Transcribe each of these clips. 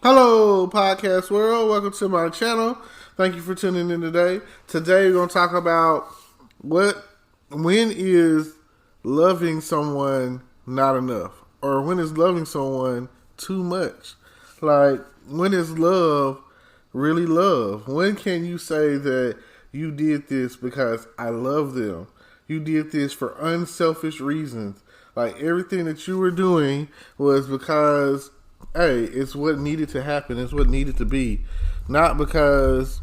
Hello, podcast world. Welcome to my channel. Thank you for tuning in today. Today, we're going to talk about when is loving someone not enough, or when is loving someone too much. Like, when is love really love? When can you say that you did this because I love them? You did this for unselfish reasons. Like, everything that you were doing was because, hey, it's what needed to happen. It's what needed to be. Not because,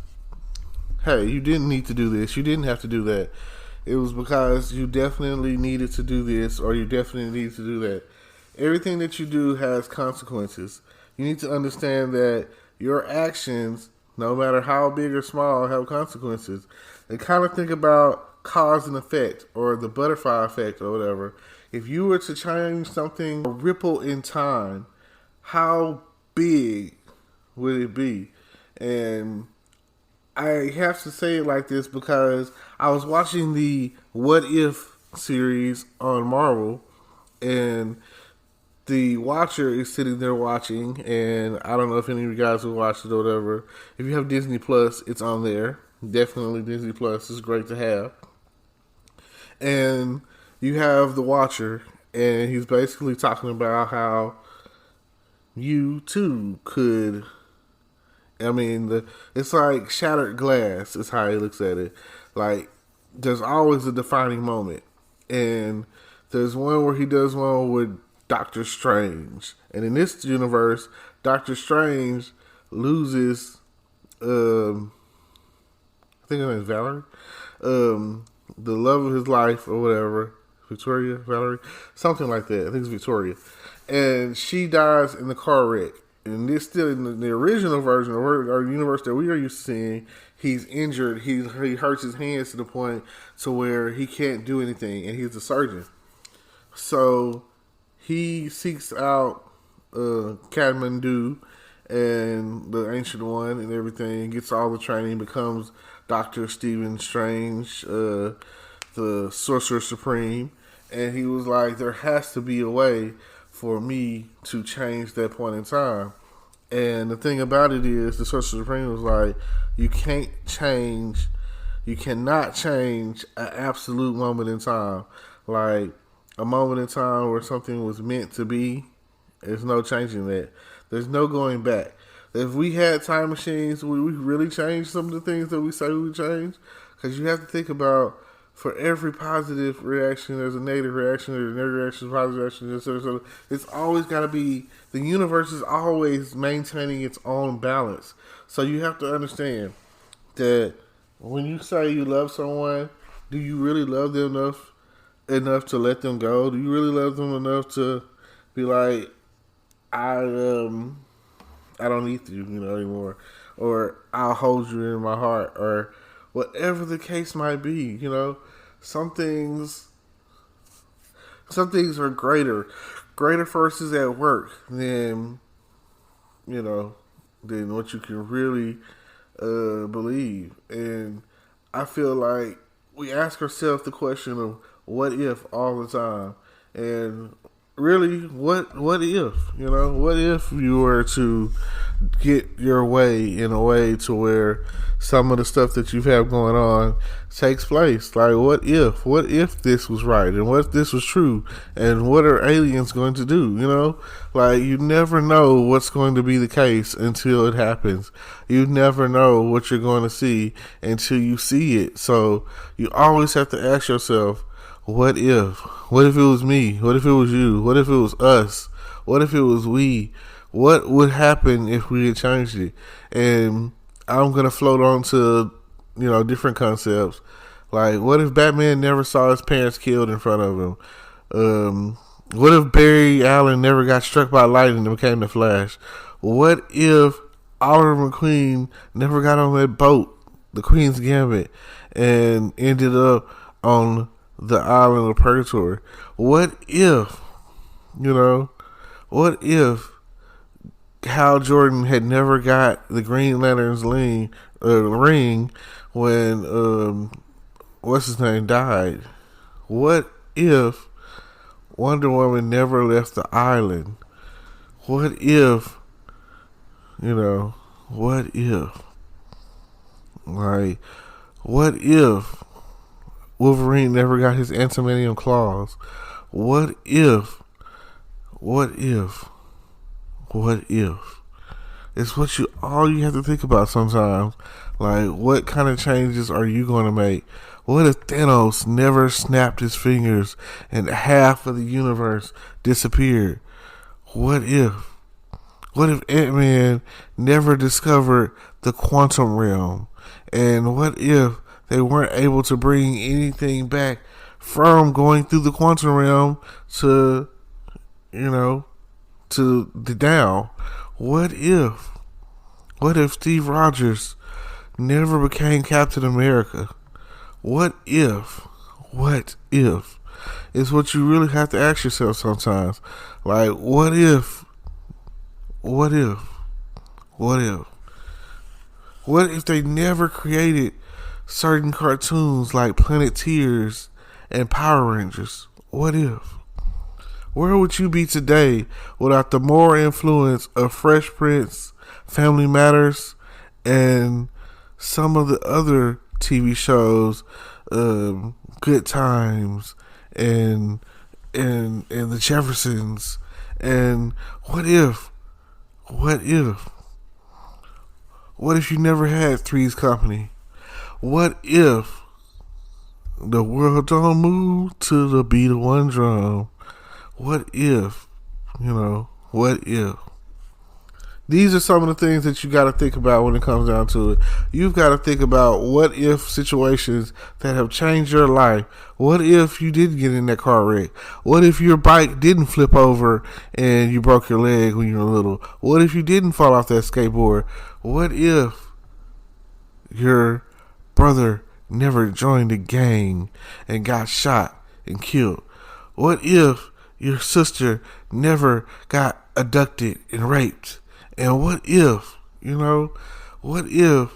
hey, you didn't need to do this. You didn't have to do that. It was because you definitely needed to do this, or you definitely needed to do that. Everything that you do has consequences. You need to understand that your actions, no matter how big or small, have consequences. And kind of think about cause and effect, or the butterfly effect, or whatever. If you were to change something, a ripple in time, how big would it be? And I have to say it like this because I was watching the What If series on Marvel, and the Watcher is sitting there watching, and I don't know if any of you guys have watched it or whatever. If you have Disney Plus, it's on there. Definitely Disney Plus is great to have. And you have the Watcher, and he's basically talking about how you too could. I mean, it's like shattered glass is how he looks at it. Like, there's always a defining moment. And there's one where he does one with Doctor Strange. And in this universe, Doctor Strange loses, I think her name is Valerie, the love of his life or whatever. Valerie, something like that. I think it's Victoria. And she dies in the car wreck. And this still in the original version or universe that we are used to seeing, he's injured. He hurts his hands to the point to where he can't do anything, and he's a surgeon. So he seeks out Kathmandu and the Ancient One and everything. Gets all the training, becomes Dr. Stephen Strange, the Sorcerer Supreme. And he was like, there has to be a way for me to change that point in time. And the thing about it is, the Sorcerer Supreme was like, you cannot change an absolute moment in time. Like, a moment in time where something was meant to be, there's no changing that. There's no going back. If we had time machines, would we really change some of the things that we say we would change? Because you have to think about, for every positive reaction, there's a negative reaction. There's a negative reaction, positive reaction. So it's always got to be, the universe is always maintaining its own balance. So you have to understand that when you say you love someone, do you really love them enough to let them go? Do you really love them enough to be like, I don't need you, anymore, or I'll hold you in my heart, or whatever the case might be, some things are greater forces at work than than what you can really believe. And I feel like we ask ourselves the question of what if all the time, and really, what if, what if you were to get your way in a way to where some of the stuff that you have going on takes place? Like, what if this was right, and what if this was true, and what are aliens going to do? Like, you never know what's going to be the case until it happens. You never know what you're going to see until you see it. So you always have to ask yourself, what if? What if it was me? What if it was you? What if it was us? What if it was we? What would happen if we had changed it? And I'm going to float on to, different concepts. Like, what if Batman never saw his parents killed in front of him? What if Barry Allen never got struck by lightning and became the Flash? What if Oliver McQueen never got on that boat, the Queen's Gambit, and ended up on the island of Purgatory? What if, what if Hal Jordan had never got the Green Lantern's ring when what's his name died? What if Wonder Woman never left the island? What if what if? Like, what if Wolverine never got his adamantium claws? What if? What if? What if? It's all you have to think about sometimes. Like, what kind of changes are you going to make? What if Thanos never snapped his fingers and half of the universe disappeared? What if? What if Ant-Man never discovered the quantum realm? And what if they weren't able to bring anything back from going through the quantum realm to, to the down? What if? What if Steve Rogers never became Captain America? What if? What if? It's what you really have to ask yourself sometimes. Like, what if? What if? What if? What if they never created certain cartoons like Planeteers and Power Rangers? What if? Where would you be today without the moral influence of Fresh Prince, Family Matters, and some of the other TV shows, Good Times, and the Jeffersons? And what if? What if? What if you never had Three's Company? What if the world don't move to the beat of one drum? What if? What if? These are some of the things that you got to think about when it comes down to it. You've got to think about what if situations that have changed your life. What if you didn't get in that car wreck? What if your bike didn't flip over and you broke your leg when you were little? What if you didn't fall off that skateboard? What if your brother never joined a gang and got shot and killed? What if your sister never got abducted and raped? And what if, what if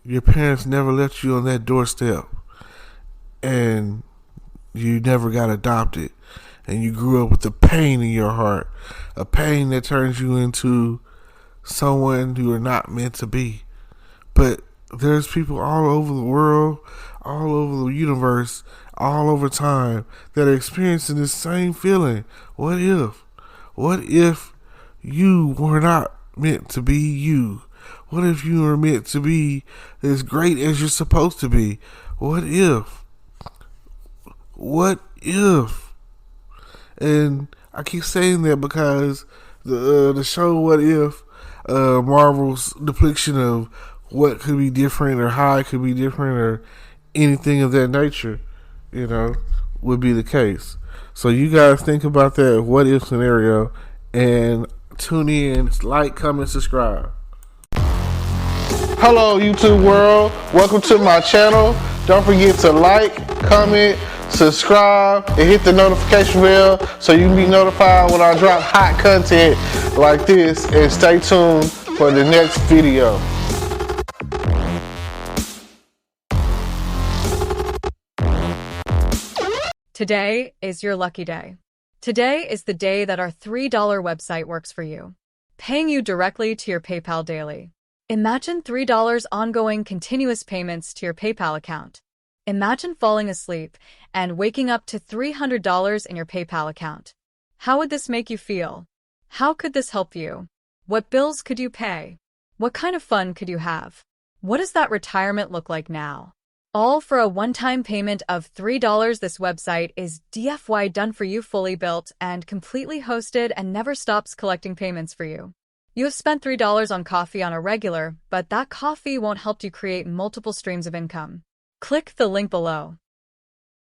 your parents never left you on that doorstep and you never got adopted and you grew up with a pain in your heart, a pain that turns you into someone you are not meant to be? But there's people all over the world, all over the universe, all over time that are experiencing this same feeling. What if? What if you were not meant to be you? What if you were meant to be as great as you're supposed to be? What if? What if? And I keep saying that because the show What If, Marvel's depiction of what could be different or how it could be different or anything of that nature, would be the case. So you guys think about that what if scenario and tune in, like, comment, subscribe. Hello YouTube world, welcome to my channel. Don't forget to like, comment, subscribe, and hit the notification bell so you can be notified when I drop hot content like this, and stay tuned for the next video. Today is your lucky day. Today is the day that our $3 website works for you, paying you directly to your PayPal daily. Imagine $3 ongoing continuous payments to your PayPal account. Imagine falling asleep and waking up to $300 in your PayPal account. How would this make you feel? How could this help you? What bills could you pay? What kind of fun could you have? What does that retirement look like now? All for a one-time payment of $3. This website is DFY done for you, fully built and completely hosted, and never stops collecting payments for you. You have spent $3 on coffee on a regular, but that coffee won't help you create multiple streams of income. Click the link below.